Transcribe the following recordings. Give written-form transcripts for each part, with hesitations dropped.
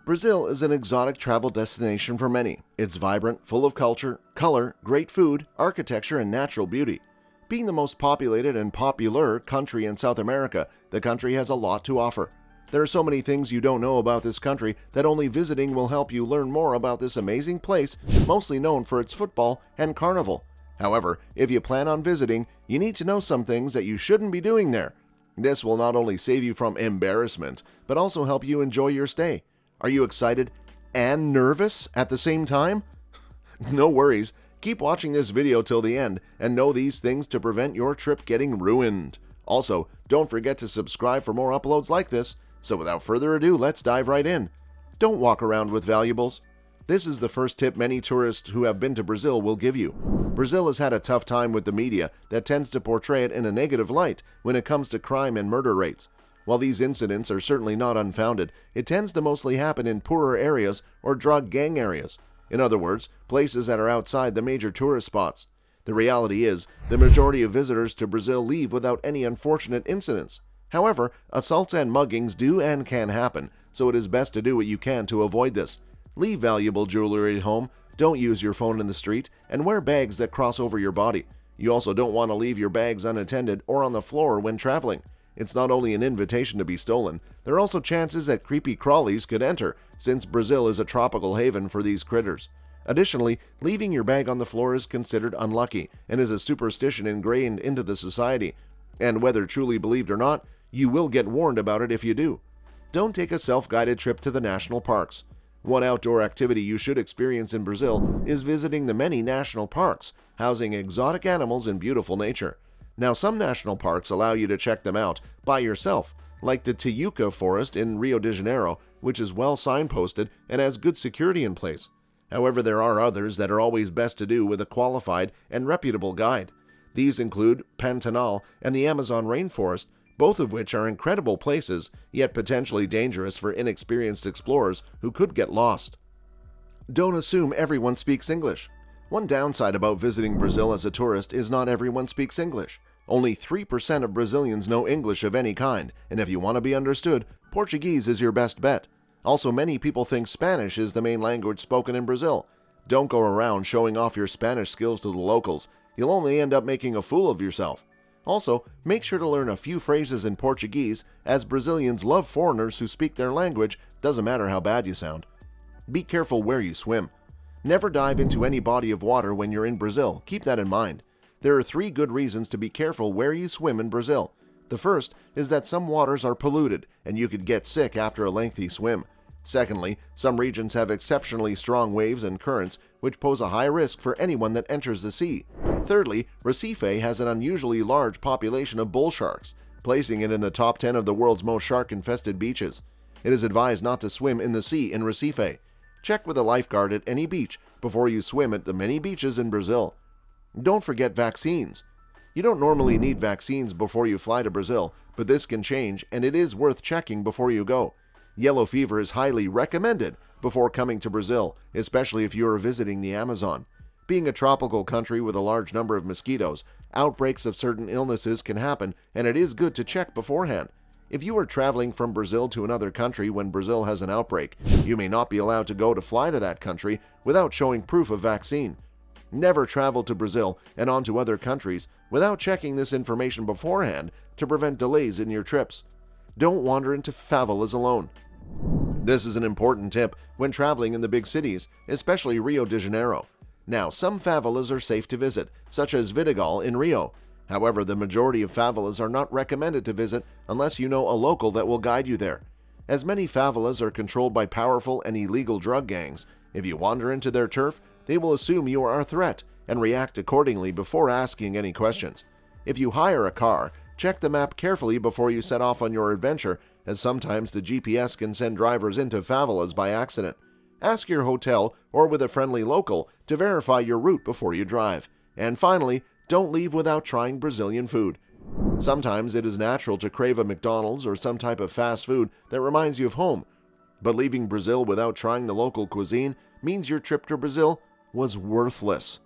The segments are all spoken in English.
Brazil is an exotic travel destination for many. It's vibrant, full of culture, color, great food, architecture, and natural beauty. Being the most populated and popular country in South America, the country has a lot to offer. There are so many things you don't know about this country that only visiting will help you learn more about this amazing place, mostly known for its football and carnival. However, if you plan on visiting, you need to know some things that you shouldn't be doing there. This will not only save you from embarrassment, but also help you enjoy your stay. Are you excited and nervous at the same time? No worries. Keep watching this video till the end and know these things to prevent your trip getting ruined. Also, don't forget to subscribe for more uploads like this. So without further ado, let's dive right in. Don't walk around with valuables. This is the first tip many tourists who have been to Brazil will give you. Brazil has had a tough time with the media that tends to portray it in a negative light when it comes to crime and murder rates. While these incidents are certainly not unfounded, it tends to mostly happen in poorer areas or drug gang areas. In other words, places that are outside the major tourist spots. The reality is, the majority of visitors to Brazil leave without any unfortunate incidents. However, assaults and muggings do and can happen, so it is best to do what you can to avoid this. Leave valuable jewelry at home, don't use your phone in the street, and wear bags that cross over your body. You also don't want to leave your bags unattended or on the floor when traveling. It's not only an invitation to be stolen, there are also chances that creepy crawlies could enter, since Brazil is a tropical haven for these critters. Additionally, leaving your bag on the floor is considered unlucky and is a superstition ingrained into the society. And whether truly believed or not, you will get warned about it if you do. Don't take a self-guided trip to the national parks. One outdoor activity you should experience in Brazil is visiting the many national parks, housing exotic animals and beautiful nature. Now, some national parks allow you to check them out by yourself, like the Tijuca Forest in Rio de Janeiro, which is well signposted and has good security in place. However, there are others that are always best to do with a qualified and reputable guide. These include Pantanal and the Amazon rainforest, both of which are incredible places, yet potentially dangerous for inexperienced explorers who could get lost. Don't assume everyone speaks English. One downside about visiting Brazil as a tourist is not everyone speaks English. Only 3% of Brazilians know English of any kind, and if you want to be understood, Portuguese is your best bet. Also, many people think Spanish is the main language spoken in Brazil. Don't go around showing off your Spanish skills to the locals. You'll only end up making a fool of yourself. Also, make sure to learn a few phrases in Portuguese, as Brazilians love foreigners who speak their language, doesn't matter how bad you sound. Be careful where you swim. Never dive into any body of water when you're in Brazil. Keep that in mind. There are 3 good reasons to be careful where you swim in Brazil. The first is that some waters are polluted, and you could get sick after a lengthy swim. Secondly, some regions have exceptionally strong waves and currents, which pose a high risk for anyone that enters the sea. Thirdly, Recife has an unusually large population of bull sharks, placing it in the top 10 of the world's most shark-infested beaches. It is advised not to swim in the sea in Recife. Check with a lifeguard at any beach before you swim at the many beaches in Brazil. Don't forget vaccines. You don't normally need vaccines before you fly to Brazil, but this can change, and it is worth checking before you go. Yellow fever is highly recommended before coming to Brazil, especially if you are visiting the Amazon. Being a tropical country with a large number of mosquitoes, outbreaks of certain illnesses can happen, and it is good to check beforehand. If you are traveling from Brazil to another country when Brazil has an outbreak, you may not be allowed to fly to that country without showing proof of vaccine. Never travel to Brazil and on to other countries without checking this information beforehand to prevent delays in your trips. Don't wander into favelas alone. This is an important tip when traveling in the big cities, especially Rio de Janeiro. Now, some favelas are safe to visit, such as Vidigal in Rio. However, the majority of favelas are not recommended to visit unless you know a local that will guide you there. As many favelas are controlled by powerful and illegal drug gangs, if you wander into their turf, they will assume you are a threat and react accordingly before asking any questions. If you hire a car, check the map carefully before you set off on your adventure, as sometimes the GPS can send drivers into favelas by accident. Ask your hotel or with a friendly local to verify your route before you drive. And finally, don't leave without trying Brazilian food. Sometimes it is natural to crave a McDonald's or some type of fast food that reminds you of home, but leaving Brazil without trying the local cuisine means your trip to Brazil was worthless.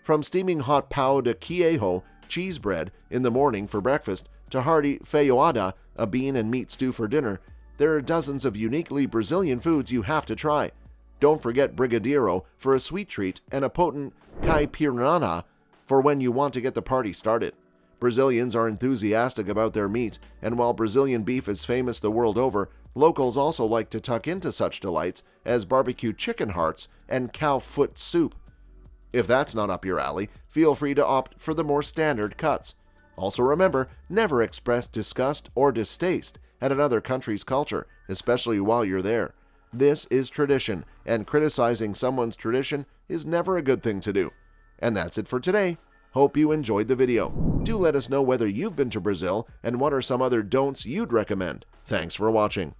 From steaming hot pão de queijo, cheese bread, in the morning for breakfast, to hearty feijoada, a bean and meat stew for dinner, there are dozens of uniquely Brazilian foods you have to try. Don't forget brigadeiro for a sweet treat and a potent caipirinha for when you want to get the party started. Brazilians are enthusiastic about their meat, and while Brazilian beef is famous the world over, locals also like to tuck into such delights as barbecue chicken hearts and cow foot soup. If that's not up your alley, feel free to opt for the more standard cuts. Also remember, never express disgust or distaste at another country's culture, especially while you're there. This is tradition, and criticizing someone's tradition is never a good thing to do. And that's it for today. Hope you enjoyed the video. Do let us know whether you've been to Brazil and what are some other don'ts you'd recommend. Thanks for watching.